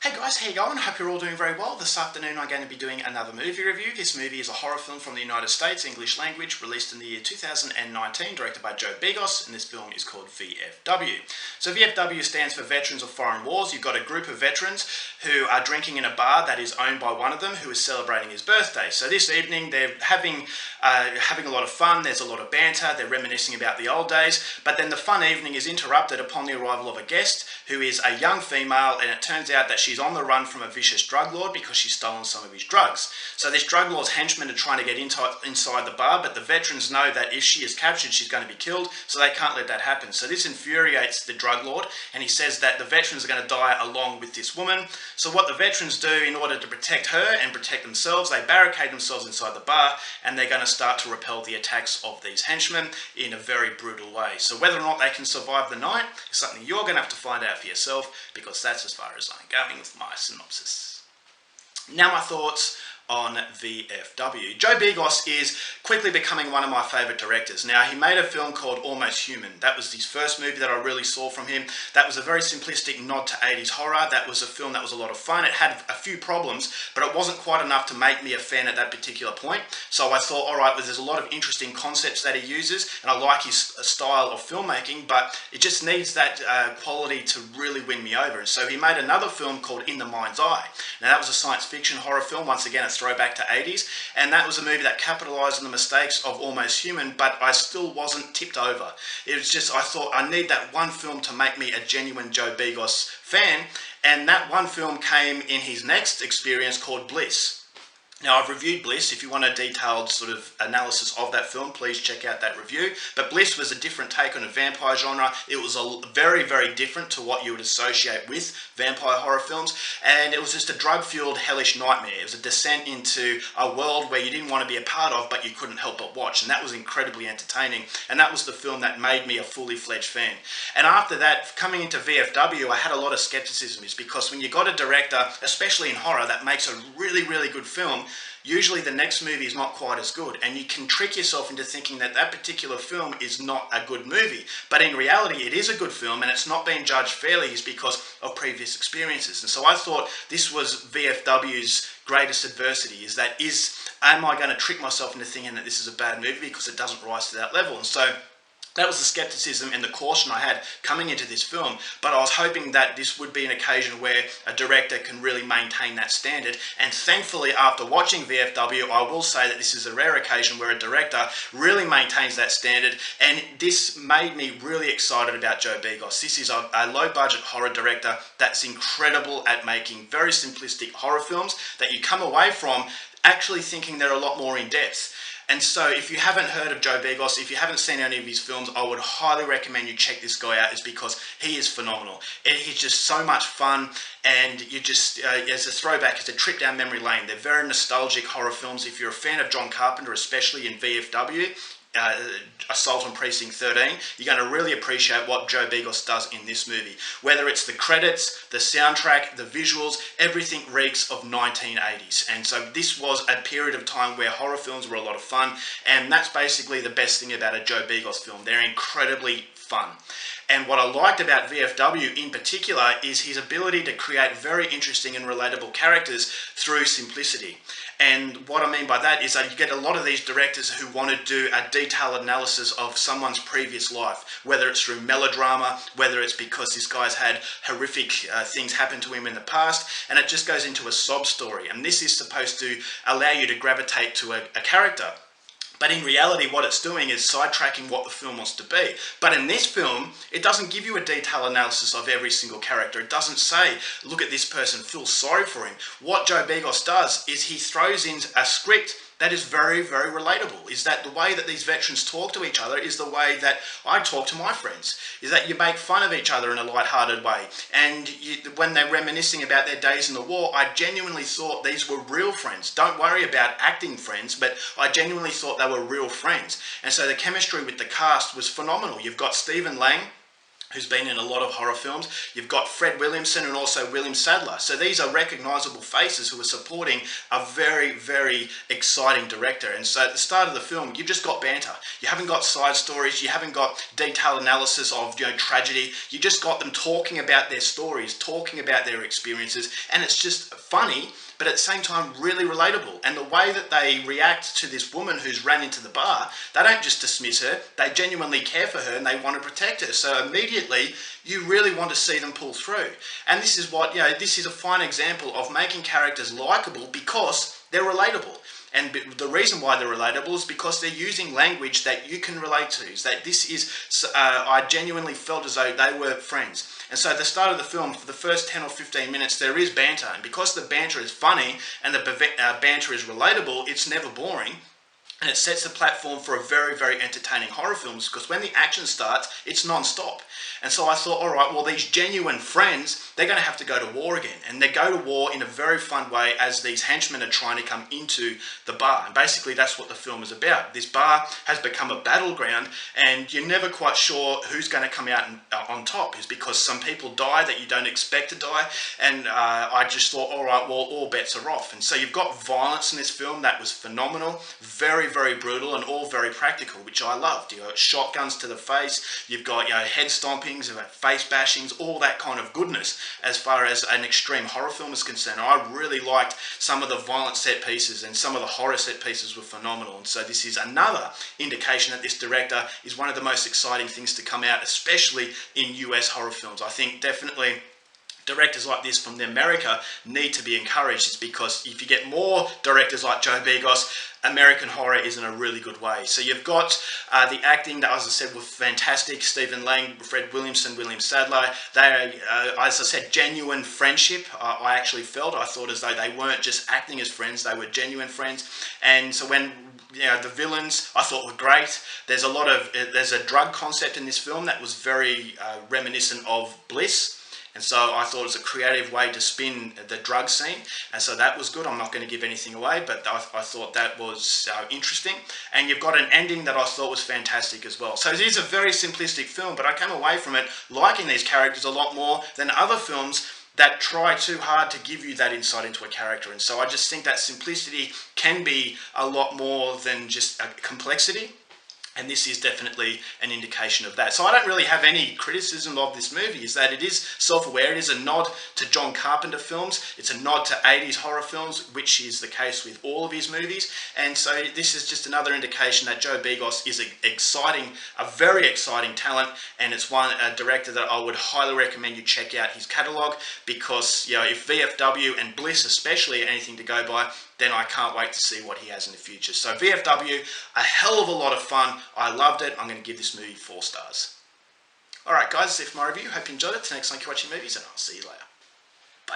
Hey guys, how you going? Hope you're all doing very well. This afternoon I'm going to be doing another movie review. This movie is a horror film from the United States, English language, released in the year 2019, directed by Joe Begos, and this film is called VFW. So VFW stands for Veterans of Foreign Wars. You've got a group of veterans who are drinking in a bar that is owned by one of them who is celebrating his birthday. So this evening they're having a lot of fun, there's a lot of banter, they're reminiscing about the old days, but then the fun evening is interrupted upon the arrival of a guest who is a young female, and it turns out that she's on the run from a vicious drug lord because she's stolen some of his drugs. So this drug lord's henchmen are trying to get inside the bar, but the veterans know that if she is captured, she's going to be killed, so they can't let that happen. So this infuriates the drug lord, and he says that the veterans are going to die along with this woman. So what the veterans do in order to protect her and protect themselves, they barricade themselves inside the bar, and they're going to start to repel the attacks of these henchmen in a very brutal way. So whether or not they can survive the night is something you're going to have to find out for yourself, because that's as far as I'm going with my synopsis. Now my thoughts on VFW. Joe Begos is quickly becoming one of my favourite directors. Now, he made a film called Almost Human. That was his first movie that I really saw from him. That was a very simplistic nod to 80s horror. That was a film that was a lot of fun. It had a few problems, but it wasn't quite enough to make me a fan at that particular point. So I thought, alright, well, there's a lot of interesting concepts that he uses, and I like his style of filmmaking, but it just needs that quality to really win me over. So he made another film called In the Mind's Eye. Now, that was a science fiction horror film. Once again, it's throwback to 80s, and that was a movie that capitalised on the mistakes of Almost Human, but I still wasn't tipped over. It was just, I thought, I need that one film to make me a genuine Joe Begos fan, and that one film came in his next experience called Bliss. Now, I've reviewed Bliss. If you want a detailed sort of analysis of that film, please check out that review. But Bliss was a different take on a vampire genre. It was very, very different to what you would associate with vampire horror films. And it was just a drug-fueled, hellish nightmare. It was a descent into a world where you didn't want to be a part of, but you couldn't help but watch. And that was incredibly entertaining. And that was the film that made me a fully fledged fan. And after that, coming into VFW, I had a lot of skepticism. Is because when you got a director, especially in horror, that makes a really, really good film, usually the next movie is not quite as good, and you can trick yourself into thinking that that particular film is not a good movie. But in reality, it is a good film, and it's not being judged fairly is because of previous experiences. And so I thought this was VFW's greatest adversity, am I going to trick myself into thinking that this is a bad movie because it doesn't rise to that level? And so that was the skepticism and the caution I had coming into this film, but I was hoping that this would be an occasion where a director can really maintain that standard, and thankfully after watching VFW, I will say that this is a rare occasion where a director really maintains that standard, and this made me really excited about Joe Begos. This is a low-budget horror director that's incredible at making very simplistic horror films that you come away from actually thinking they're a lot more in-depth. And so if you haven't heard of Joe Begos, if you haven't seen any of his films, I would highly recommend you check this guy out, is because he is phenomenal. He's just so much fun, and you just, as a throwback, it's a trip down memory lane. They're very nostalgic horror films. If you're a fan of John Carpenter, especially in VFW, Assault on Precinct 13, you're going to really appreciate what Joe Begos does in this movie. Whether it's the credits, the soundtrack, the visuals, everything reeks of 1980s. And so this was a period of time where horror films were a lot of fun, and that's basically the best thing about a Joe Begos film. They're incredibly fun. And what I liked about VFW in particular is his ability to create very interesting and relatable characters through simplicity. And what I mean by that is that you get a lot of these directors who want to do a detailed analysis of someone's previous life, whether it's through melodrama, whether it's because this guy's had horrific things happen to him in the past, and it just goes into a sob story. And this is supposed to allow you to gravitate to a character. But in reality, what it's doing is sidetracking what the film wants to be. But in this film, it doesn't give you a detailed analysis of every single character. It doesn't say, look at this person, feel sorry for him. What Joe Begos does is he throws in a script that is very, very relatable. Is that the way that these veterans talk to each other is the way that I talk to my friends. Is that you make fun of each other in a light-hearted way. And when they're reminiscing about their days in the war, I genuinely thought these were real friends. Don't worry about acting friends, but I genuinely thought they were real friends. And so the chemistry with the cast was phenomenal. You've got Stephen Lang, who's been in a lot of horror films. You've got Fred Williamson and also William Sadler. So these are recognisable faces who are supporting a very, very exciting director. And so at the start of the film, you've just got banter. You haven't got side stories. You haven't got detailed analysis of tragedy. You just got them talking about their stories, talking about their experiences, and it's just funny, but at the same time really relatable. And the way that they react to this woman who's ran into the bar, they don't just dismiss her, they genuinely care for her and they want to protect her. So immediately you really want to see them pull through. And this is what, this is a fine example of making characters likeable because they're relatable. And the reason why they're relatable is because they're using language that you can relate to. Is that this is, I genuinely felt as though they were friends. And so at the start of the film, for the first 10 or 15 minutes, there is banter. And because the banter is funny and the banter is relatable, it's never boring. And it sets the platform for a very, very entertaining horror films because when the action starts, it's non-stop. And so I thought, all right, well, these genuine friends, they're going to have to go to war again. And they go to war in a very fun way as these henchmen are trying to come into the bar. And basically, that's what the film is about. This bar has become a battleground and you're never quite sure who's going to come out on top. Is because some people die that you don't expect to die. And I just thought, all right, well, all bets are off. And so you've got violence in this film that was phenomenal. Very, very brutal and all very practical, which I loved. You've got shotguns to the face, you've got head stompings, you've got face bashings, all that kind of goodness as far as an extreme horror film is concerned. I really liked some of the violent set pieces and some of the horror set pieces were phenomenal. And so this is another indication that this director is one of the most exciting things to come out, especially in US horror films. I think definitely directors like this from America need to be encouraged. It's because if you get more directors like Joe Begos, American horror is in a really good way. So you've got the acting that, as I said, was fantastic. Stephen Lang, Fred Williamson, William Sadler. They are, as I said, genuine friendship. I actually felt, I thought as though they weren't just acting as friends, they were genuine friends. And so when the villains I thought were great. There's a drug concept in this film that was very reminiscent of Bliss. And so I thought it was a creative way to spin the drug scene. And so that was good. I'm not going to give anything away, but I thought that was interesting. And you've got an ending that I thought was fantastic as well. So it is a very simplistic film, but I came away from it liking these characters a lot more than other films that try too hard to give you that insight into a character. And so I just think that simplicity can be a lot more than just a complexity. And this is definitely an indication of that. So I don't really have any criticism of this movie, is that it is self-aware. It is a nod to John Carpenter films. It's a nod to 80s horror films, which is the case with all of his movies. And so this is just another indication that Joe Begos is a very exciting talent. And it's a director that I would highly recommend you check out his catalogue, because if VFW and Bliss especially are anything to go by, then I can't wait to see what he has in the future. So VFW, a hell of a lot of fun. I loved it. I'm going to give this movie 4 stars. Alright guys, that's it for my review. Hope you enjoyed it. Till next time, keep watching movies and I'll see you later. Bye.